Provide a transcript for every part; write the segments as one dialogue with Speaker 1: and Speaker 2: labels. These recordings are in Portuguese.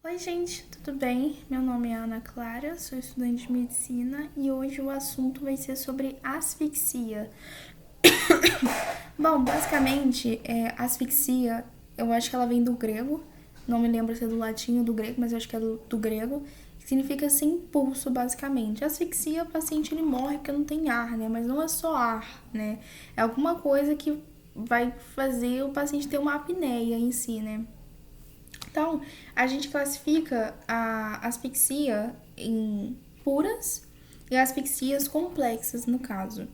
Speaker 1: Oi, gente, tudo bem? Meu nome é Ana Clara, sou estudante de medicina e hoje o assunto vai ser sobre asfixia. Bom, basicamente, asfixia, eu acho que ela vem do grego, não me lembro se é do latim ou do grego, mas eu acho que é do grego, que significa sem pulso, basicamente. Asfixia, o paciente ele morre porque não tem ar, né? Mas não é só ar, né? É alguma coisa que vai fazer o paciente ter uma apneia em si, né? Então, a gente classifica a asfixia em puras e asfixias complexas, no caso.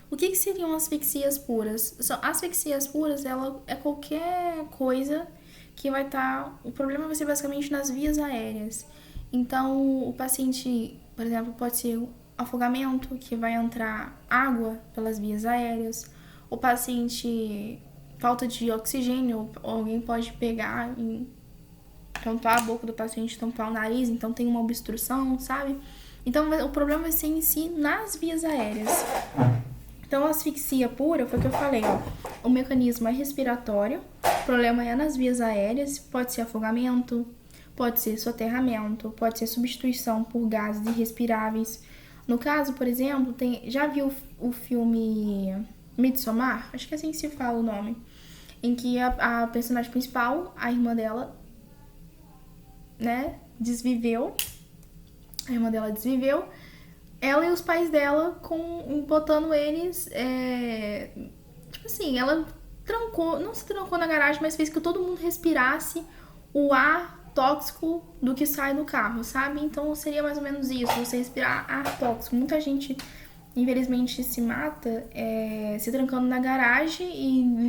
Speaker 1: O que seriam asfixias puras? Asfixias puras, ela é qualquer coisa que vai estar... O problema vai ser basicamente nas vias aéreas. Então, o paciente, por exemplo, pode ser afogamento, que vai entrar água pelas vias aéreas. O paciente, falta de oxigênio, alguém pode pegar e tampar a boca do paciente, tampar o nariz, então tem uma obstrução, sabe? Então o problema vai ser em si nas vias aéreas. Então a asfixia pura foi o que eu falei, ó. O mecanismo é respiratório, o problema é nas vias aéreas, pode ser afogamento, pode ser soterramento, pode ser substituição por gases irrespiráveis. No caso, por exemplo, já viu o filme Midsommar? Acho que é assim que se fala o nome. Em que a personagem principal, a irmã dela, né, desviveu. A irmã dela desviveu. Ela e os pais dela botando eles. Tipo assim, ela trancou, não se trancou na garagem, mas fez que todo mundo respirasse o ar tóxico do que sai do carro, sabe? Então seria mais ou menos isso, você respirar ar tóxico. Muita gente, infelizmente, se mata se trancando na garagem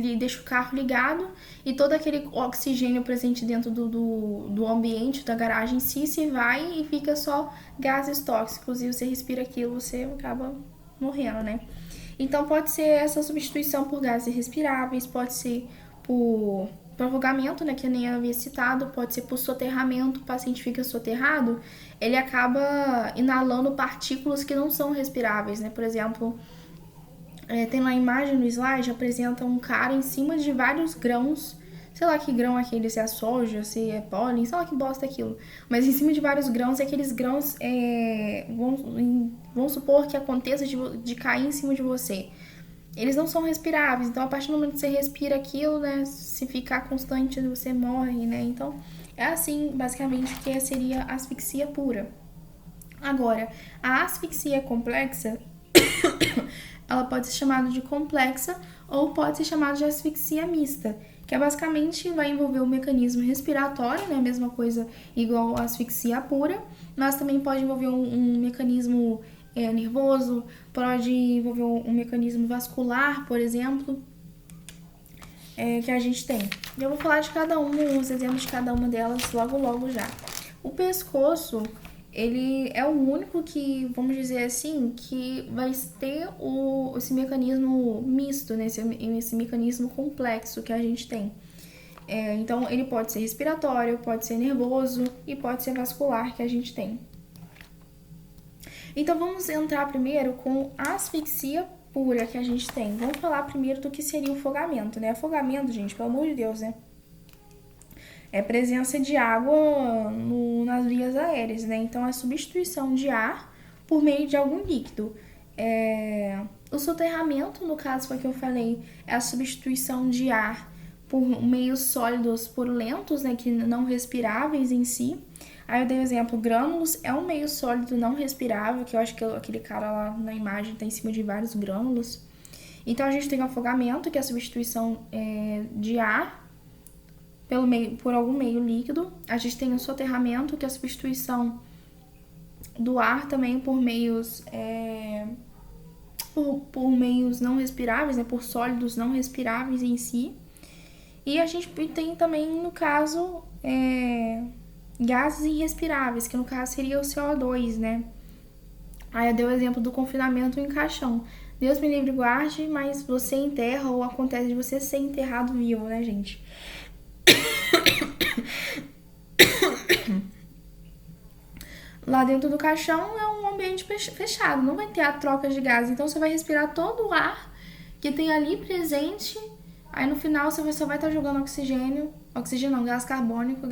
Speaker 1: e deixa o carro ligado e todo aquele oxigênio presente dentro do ambiente da garagem em si se vai e fica só gases tóxicos e você respira aquilo, você acaba morrendo, né? Então pode ser essa substituição por gases respiráveis, pode ser por afogamento, né, que eu nem havia citado, pode ser por soterramento, o paciente fica soterrado, ele acaba inalando partículas que não são respiráveis, né? Por exemplo, tem lá a imagem no slide, apresenta um cara em cima de vários grãos, sei lá que grão é aquele, se é soja, se é pólen, sei lá que bosta é aquilo. Mas em cima de vários grãos, e aqueles grãos vão supor que aconteça de cair em cima de você. Eles não são respiráveis, então a partir do momento que você respira aquilo, né, se ficar constante, você morre, né? Então é assim, basicamente, que seria asfixia pura. Agora, a asfixia complexa ela pode ser chamada de complexa ou pode ser chamada de asfixia mista, que é basicamente vai envolver o mecanismo respiratório, né, a mesma coisa igual a asfixia pura, mas também pode envolver um mecanismo nervoso, pode envolver um mecanismo vascular, por exemplo, que a gente tem. Eu vou falar de cada uma, os exemplos de cada uma delas logo já. O pescoço, ele é o único que, vamos dizer assim, que vai ter esse mecanismo misto, né? Esse mecanismo complexo que a gente tem. Então, ele pode ser respiratório, pode ser nervoso e pode ser vascular que a gente tem. Então, vamos entrar primeiro com a asfixia pura que a gente tem. Vamos falar primeiro do que seria o afogamento, né? Afogamento, gente, pelo amor de Deus, né? É presença de água nas vias aéreas, né? Então, é substituição de ar por meio de algum líquido. O soterramento, no caso foi que eu falei, é a substituição de ar por meios sólidos purulentos, né? Que não respiráveis em si. Aí eu dei o exemplo, grânulos é um meio sólido não respirável, que eu acho que aquele cara lá na imagem tá em cima de vários grânulos. Então, a gente tem o afogamento, que é a substituição de ar por algum meio líquido. A gente tem o soterramento, que é a substituição do ar também por meios por meios não respiráveis, né, por sólidos não respiráveis em si. E a gente tem também, no caso, gases irrespiráveis, que no caso seria o CO2, né? Aí eu dei o exemplo do confinamento em caixão. Deus me livre e guarde, mas você enterra ou acontece de você ser enterrado vivo, né, gente? Lá dentro do caixão é um ambiente fechado, não vai ter a troca de gases. Então você vai respirar todo o ar que tem ali presente. Aí no final você só vai estar jogando oxigênio Oxigênio não, gás carbônico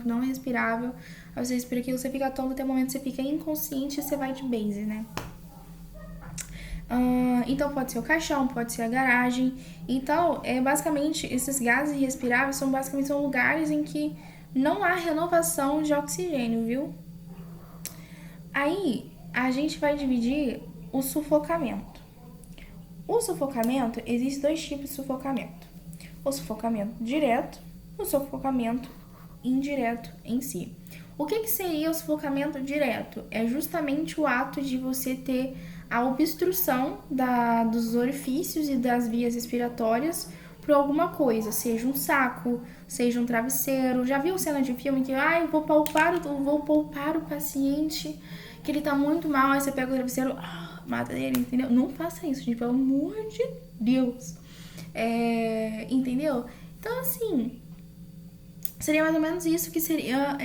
Speaker 1: não é respirável. Aí você respira aquilo, você fica tonto, até o momento que você fica inconsciente e você vai de base, né? Então pode ser o caixão, pode ser a garagem. Então, basicamente, esses gases irrespiráveis são lugares em que não há renovação de oxigênio, viu? Aí, a gente vai dividir o sufocamento. O sufocamento, existe 2 tipos de sufocamento. O sufocamento direto, o sufocamento indireto em si. O que seria o sufocamento direto? É justamente o ato de você ter a obstrução dos orifícios e das vias respiratórias por alguma coisa, seja um saco, seja um travesseiro. Já viu cena de filme que eu vou poupar o paciente, que ele tá muito mal, aí você pega o travesseiro, mata ele, entendeu? Não faça isso, gente, pelo amor de Deus. Entendeu? Então, assim, seria mais ou menos isso que seria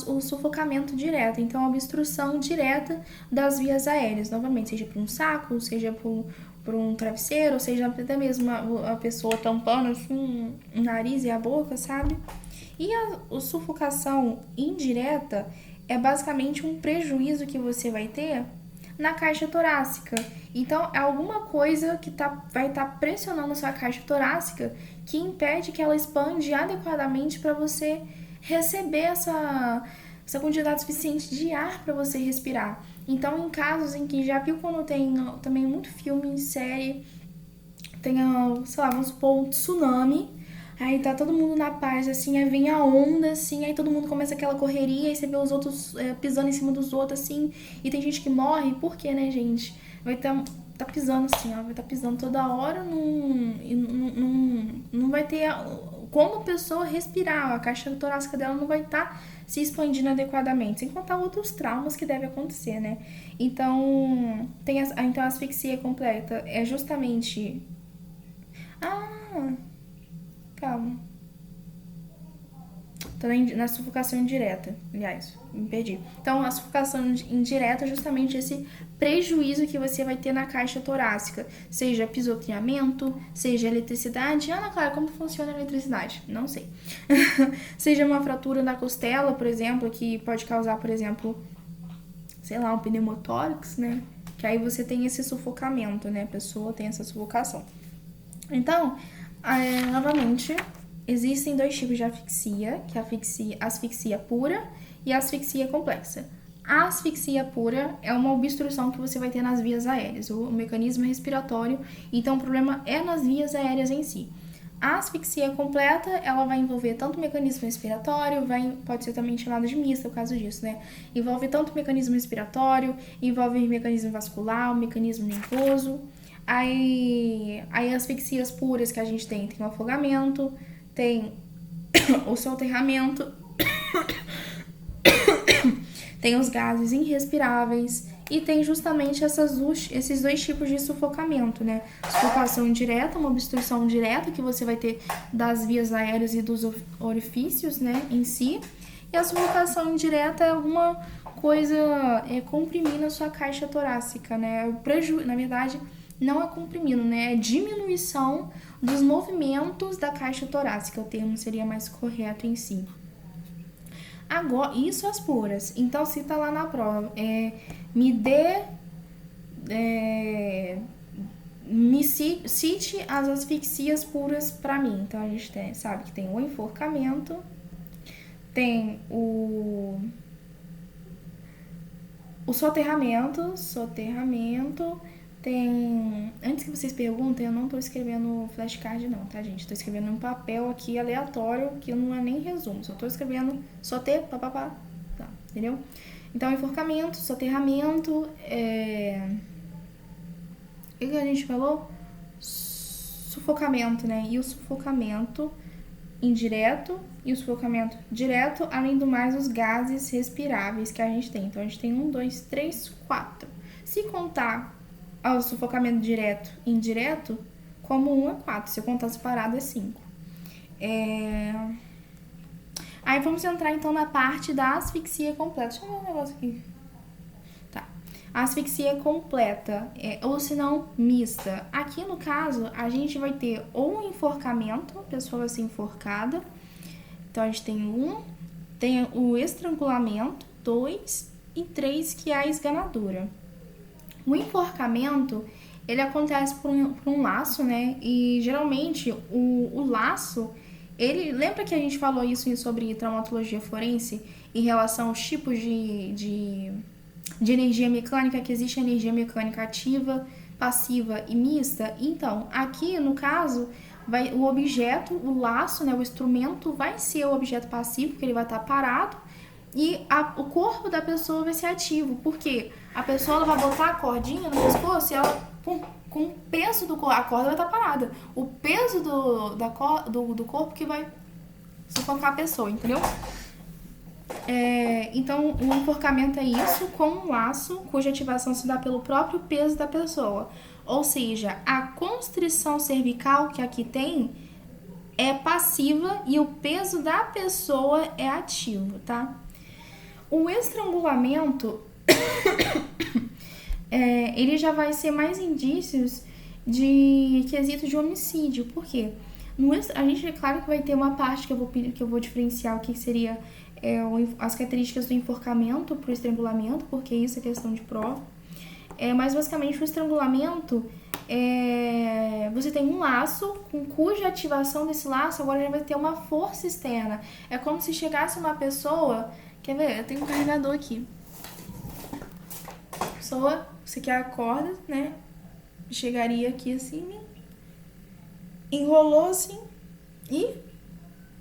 Speaker 1: o sufocamento direto. Então, a obstrução direta das vias aéreas. Novamente, seja por um saco, seja por um travesseiro, seja até mesmo a pessoa tampando assim, o nariz e a boca, sabe? E a sufocação indireta é basicamente um prejuízo que você vai ter na caixa torácica. Então, é alguma coisa que vai estar pressionando a sua caixa torácica que impede que ela expande adequadamente para você receber essa quantidade suficiente de ar para você respirar. Então, em casos em que já viu quando tem também muito filme, série, tem, sei lá, vamos supor, um tsunami, aí tá todo mundo na paz, assim, aí vem a onda, assim, aí todo mundo começa aquela correria, aí você vê os outros pisando em cima dos outros, assim, e tem gente que morre, por quê, né, gente? Vai tá pisando assim, vai estar pisando toda hora, não vai ter como a pessoa respirar, a caixa torácica dela não vai estar se expandindo adequadamente, sem contar outros traumas que devem acontecer, né? Então, então a asfixia completa é justamente... calma. Tô na sufocação indireta, aliás, me perdi. Então, a sufocação indireta é justamente esse prejuízo que você vai ter na caixa torácica, seja pisoteamento, seja eletricidade. Ana Clara, como funciona a eletricidade? Não sei. Seja uma fratura na costela, por exemplo, que pode causar, por exemplo, sei lá, um pneumotórax, né? Que aí você tem esse sufocamento, né? A pessoa tem essa sufocação. Então, novamente, existem 2 tipos de asfixia, que é a asfixia pura e a asfixia complexa. A asfixia pura é uma obstrução que você vai ter nas vias aéreas, o mecanismo respiratório, então o problema é nas vias aéreas em si. A asfixia completa, ela vai envolver tanto o mecanismo respiratório, pode ser também chamado de mista, o caso disso, né? Envolve tanto o mecanismo respiratório, envolve o mecanismo vascular, o mecanismo nervoso. Aí as asfixias puras que a gente tem o afogamento, tem o soterramento, tem os gases irrespiráveis e tem justamente esses 2 tipos de sufocamento, né? Sufocação indireta, uma obstrução direta que você vai ter das vias aéreas e dos orifícios, né, em si. E a sufocação indireta é alguma coisa comprimindo a sua caixa torácica, né? Na verdade, não é comprimindo, né? É diminuição dos movimentos da caixa torácica. O termo seria mais correto em si. Agora, isso as puras. Então, se tá lá na prova, cite as asfixias puras pra mim. Então, a gente sabe que tem o enforcamento, tem o soterramento, tem... Antes que vocês perguntem, eu não tô escrevendo flashcard não, tá, gente? Tô escrevendo um papel aqui aleatório, que não é nem resumo. Só tô escrevendo papapá, tá, entendeu? Então, enforcamento, soterramento, o que a gente falou? Sufocamento, né? E o sufocamento indireto e o sufocamento direto, além do mais os gases respiráveis que a gente tem. Então, a gente tem 1, 2, 3, 4. Se contar o sufocamento direto e indireto, como 1 é 4. Se eu contar separado, é 5. Aí, vamos entrar, então, na parte da asfixia completa. Deixa eu ver um negócio aqui. Tá. A asfixia completa, ou se não, mista. Aqui, no caso, a gente vai ter ou um enforcamento, a pessoa vai ser enforcada, Então, a gente tem tem o estrangulamento, 2 e 3, que é a esganadura. O enforcamento, ele acontece por um laço, né? E geralmente o laço, lembra que a gente falou isso sobre traumatologia forense em relação aos tipos de energia mecânica, que existe a energia mecânica ativa, passiva e mista? Então, aqui no caso, o objeto, o laço, né, o instrumento vai ser o objeto passivo, porque ele vai estar parado, e o corpo da pessoa vai ser ativo, porque a pessoa vai botar a cordinha no pescoço e ela, com o peso do corpo, a corda vai estar parada. O peso do corpo que vai sufocar a pessoa, entendeu? Então, o enforcamento é isso, com um laço, cuja ativação se dá pelo próprio peso da pessoa. Ou seja, a constrição cervical que aqui tem é passiva e o peso da pessoa é ativo, tá? O estrangulamento, ele já vai ser mais indícios de quesito de homicídio. Por quê? A gente, é claro que vai ter uma parte que eu vou diferenciar o que seria as características do enforcamento para o estrangulamento, porque isso é questão de prova. Mas basicamente o estrangulamento, você tem um laço, cuja ativação desse laço agora já vai ter uma força externa. É como se chegasse uma pessoa... Quer ver? Eu tenho um carregador aqui. Você quer a corda, né? Chegaria aqui assim, enrolou assim e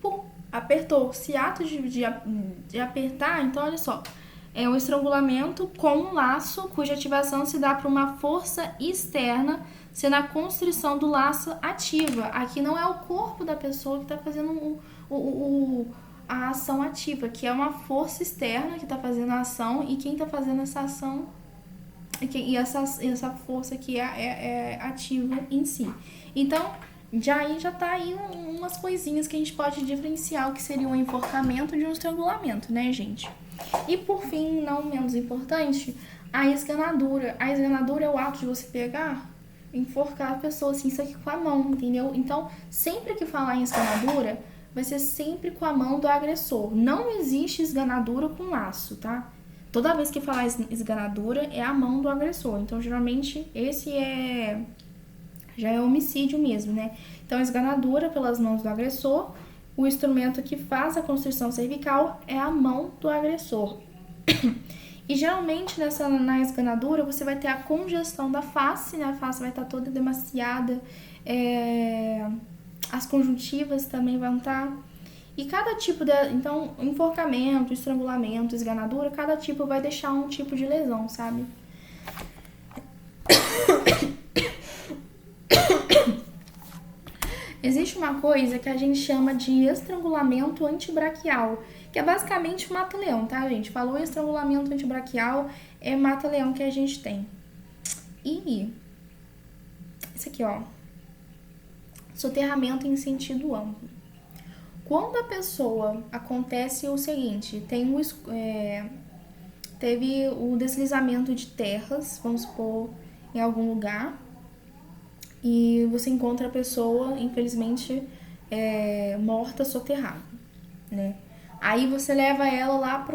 Speaker 1: pum, apertou. Se ato de apertar, então olha só, é um estrangulamento com um laço cuja ativação se dá por uma força externa, sendo a constrição do laço ativa. Aqui não é o corpo da pessoa que está fazendo a ação ativa, que é uma força externa que está fazendo a ação, e quem está fazendo essa ação e essa força que é ativa em si. Então, já tá aí umas coisinhas que a gente pode diferenciar o que seria um enforcamento de um estrangulamento, né, gente? E por fim, não menos importante, a esganadura. A esganadura é o ato de você pegar, enforcar a pessoa assim, isso aqui com a mão, entendeu? Então, sempre que falar em esganadura, vai ser sempre com a mão do agressor. Não existe esganadura com laço, tá? Toda vez que falar esganadura, é a mão do agressor. Então, geralmente, esse já é homicídio mesmo, né? Então, esganadura pelas mãos do agressor. O instrumento que faz a constrição cervical é a mão do agressor. E, geralmente, na esganadura, você vai ter a congestão da face, né? A face vai estar toda demasiada, as conjuntivas também vão estar. E cada tipo então, enforcamento, estrangulamento, esganadura, cada tipo vai deixar um tipo de lesão, sabe? Existe uma coisa que a gente chama de estrangulamento antibraquial, que é basicamente mata-leão, tá, gente? Falou estrangulamento antibraquial, é mata-leão que a gente tem. E isso aqui, ó, soterramento em sentido amplo. Quando a pessoa acontece o seguinte, teve o deslizamento de terras, vamos supor, em algum lugar, e você encontra a pessoa, infelizmente, morta, soterrada, né? Aí você leva ela lá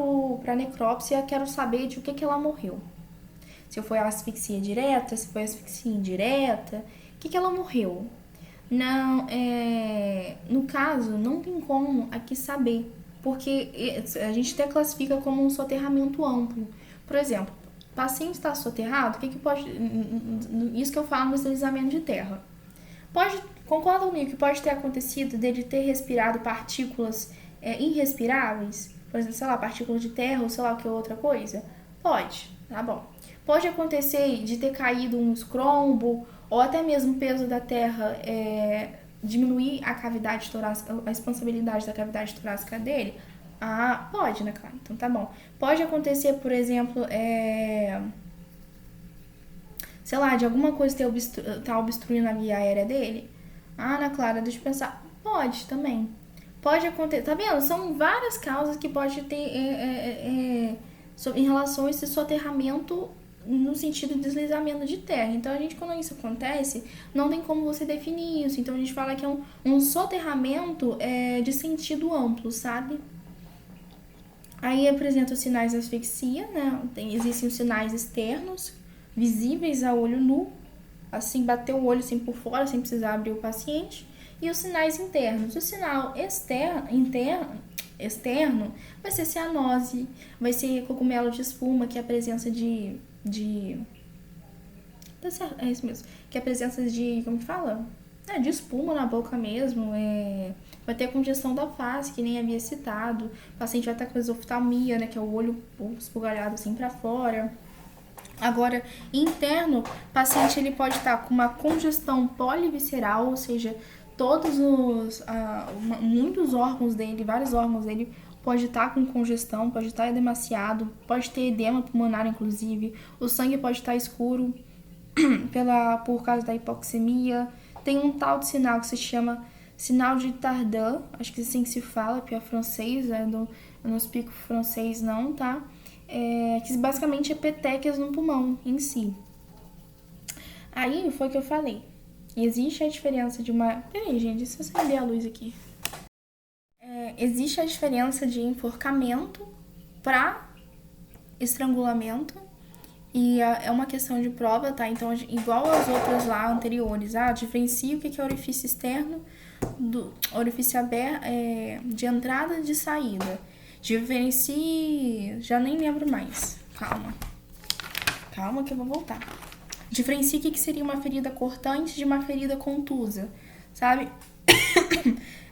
Speaker 1: pra necrópsia, quero saber de o que ela morreu. Se foi asfixia direta, se foi asfixia indireta, o que ela morreu? Não, no caso, não tem como aqui saber, porque a gente até classifica como um soterramento amplo. Por exemplo, o paciente está soterrado, o que pode... Isso que eu falo no deslizamento de terra. Concorda comigo que pode ter acontecido dele ter respirado partículas irrespiráveis? Por exemplo, sei lá, partículas de terra ou sei lá o que outra coisa? Pode, tá bom. Pode acontecer de ter caído um escrombo, ou até mesmo o peso da terra diminuir a cavidade torácica, a expansibilidade da cavidade torácica dele? Ah, pode, né, Clara? Então tá bom. Pode acontecer, por exemplo, sei lá, de alguma coisa tá obstruindo a via aérea dele? Ah, Ana Clara, deixa eu pensar. Pode também. Pode acontecer, tá vendo? São várias causas que pode ter em relação a esse soterramento no sentido de deslizamento de terra. Então, a gente, quando isso acontece, não tem como você definir isso. Então, a gente fala que é um soterramento de sentido amplo, sabe? Aí apresenta os sinais de asfixia, né? Existem os sinais externos, visíveis a olho nu, assim, bater o olho assim por fora, sem precisar abrir o paciente. E os sinais internos. O sinal externo vai ser cianose, vai ser cogumelo de espuma, que é a presença tá certo, é isso mesmo. Que é a presença de, como que fala? De espuma na boca mesmo. Vai ter congestão da face, que nem havia citado. O paciente vai estar com exoftalmia, né? Que é o olho esbugalhado assim pra fora. Agora, interno, o paciente ele pode estar com uma congestão polivisceral, ou seja, muitos órgãos dele, vários órgãos dele, pode estar com congestão, pode estar demasiado, pode ter edema pulmonar, inclusive. O sangue pode estar escuro por causa da hipoxemia. Tem um tal de sinal que se chama sinal de Tardin, acho que assim que se fala, porque é francês, eu não explico francês não, tá? Que basicamente é petequias no pulmão em si. Aí foi o que eu falei. Existe a diferença de uma... Peraí, gente, deixa eu acender a luz aqui. Existe a diferença de enforcamento para estrangulamento. E é uma questão de prova, tá? Então, igual às outras lá anteriores, diferencia o que é orifício externo do orifício aberto, de entrada e de saída. Diferencie... Já nem lembro mais. Calma que eu vou voltar. Diferencie o que seria uma ferida cortante de uma ferida contusa, sabe?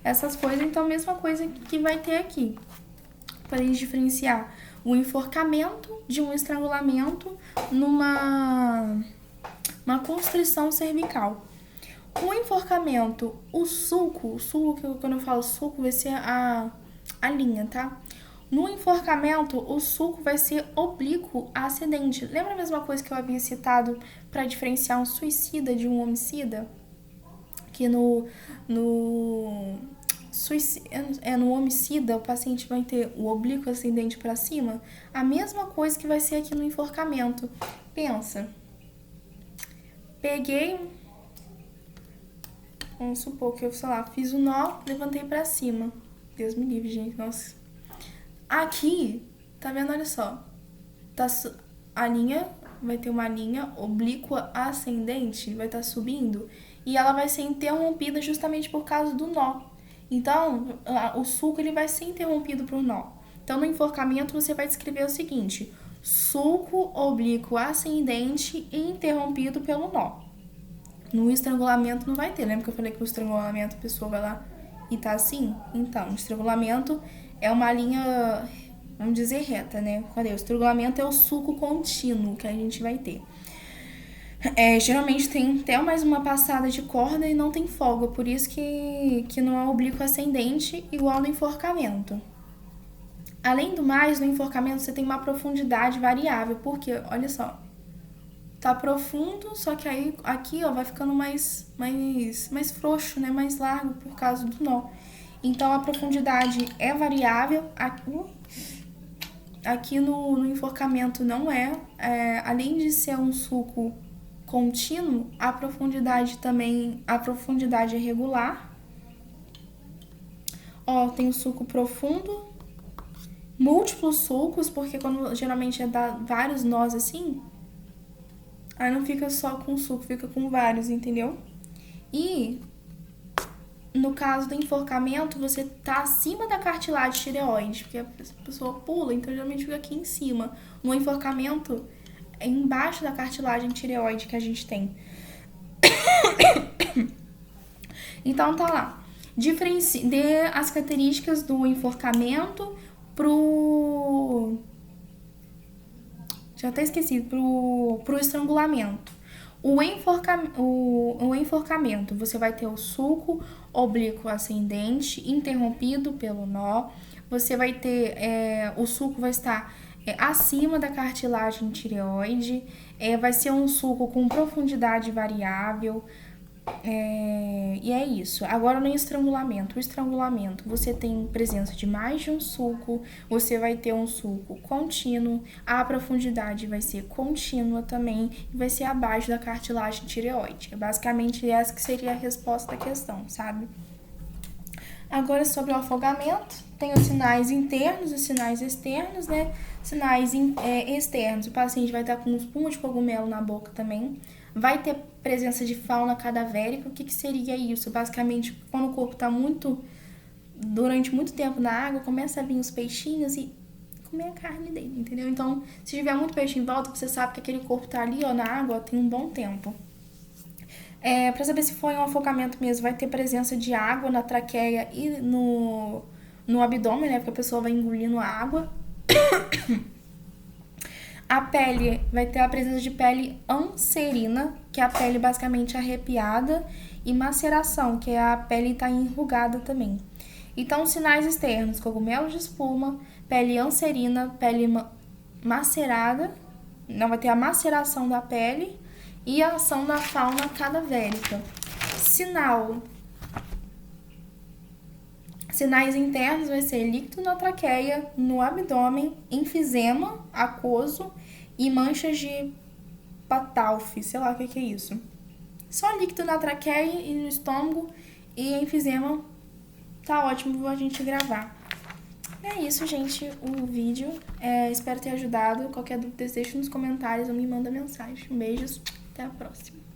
Speaker 1: Essas coisas, então, a mesma coisa que vai ter aqui. Para a gente diferenciar o enforcamento de um estrangulamento numa constrição cervical. O enforcamento, o sulco, quando eu falo sulco, vai ser a linha, tá? No enforcamento, o sulco vai ser oblíquo ascendente. Lembra a mesma coisa que eu havia citado para diferenciar um suicida de um homicida? Que no homicida, o paciente vai ter o oblíquo ascendente para cima. A mesma coisa que vai ser aqui no enforcamento. Pensa. Peguei, vamos supor que eu, sei lá, fiz o nó, levantei para cima. Deus me livre, gente, nossa. Aqui, tá vendo? Olha só. A linha, vai ter uma linha oblíqua ascendente, vai estar subindo. E ela vai ser interrompida justamente por causa do nó. Então, o sulco ele vai ser interrompido por nó. Então, no enforcamento, você vai descrever o seguinte: sulco oblíquo ascendente e interrompido pelo nó. No estrangulamento não vai ter. Lembra que eu falei que o estrangulamento a pessoa vai lá e tá assim? Então, o estrangulamento é uma linha, vamos dizer, reta, né? Cadê? O estrangulamento é o sulco contínuo que a gente vai ter. Geralmente tem até mais uma passada de corda e não tem folga, por isso que não é oblíquo ascendente igual no enforcamento. Além do mais, no enforcamento você tem uma profundidade variável, porque, olha só, tá profundo, só que aí aqui vai ficando mais frouxo, né? Mais largo por causa do nó. Então a profundidade é variável. Aqui no enforcamento não além de ser um sulco contínuo, a profundidade é regular. Tem o sulco profundo, múltiplos sulcos, porque quando geralmente dá vários nós assim, aí não fica só com sulco, fica com vários, entendeu? E no caso do enforcamento, você tá acima da cartilagem tireoide, porque a pessoa pula, então geralmente fica aqui em cima. No enforcamento, é embaixo da cartilagem tireoide que a gente tem. Então tá lá. Dê as características do enforcamento já até esqueci, pro estrangulamento. O enforcamento, você vai ter o sulco oblíquo ascendente interrompido pelo nó. Você vai ter, o sulco vai estar acima da cartilagem tireoide. Vai ser um sulco com profundidade variável. E é isso. Agora no estrangulamento. O estrangulamento, você tem presença de mais de um sulco, você vai ter um sulco contínuo, a profundidade vai ser contínua também e vai ser abaixo da cartilagem tireoide. É basicamente essa que seria a resposta da questão, sabe? Agora sobre o afogamento, tem os sinais internos e sinais externos, né? Sinais externos, o paciente vai estar com espuma de cogumelo na boca também. Vai ter presença de fauna cadavérica. O que seria isso? Basicamente, quando o corpo está durante muito tempo na água, começa a vir os peixinhos e comer a carne dele, entendeu? Então, se tiver muito peixe em volta, você sabe que aquele corpo tá ali, ó, na água, tem um bom tempo. Para saber se foi um afogamento mesmo, vai ter presença de água na traqueia e no abdômen, né? Porque a pessoa vai engolindo a água. A pele vai ter a presença de pele anserina, que é a pele basicamente arrepiada, e maceração, que é a pele tá enrugada também. Então, sinais externos: cogumelos de espuma, pele anserina, pele macerada, não vai ter a maceração da pele e a ação da fauna cadavérica. Sinais internos vai ser líquido na traqueia, no abdômen, enfisema aquoso e manchas de Patalfi, sei lá o que é isso. Só líquido na traqueia e no estômago e enfisema. Tá ótimo a gente gravar. É isso, gente, o vídeo. Espero ter ajudado. Qualquer dúvida, deixa nos comentários ou me manda mensagem. Beijos, até a próxima.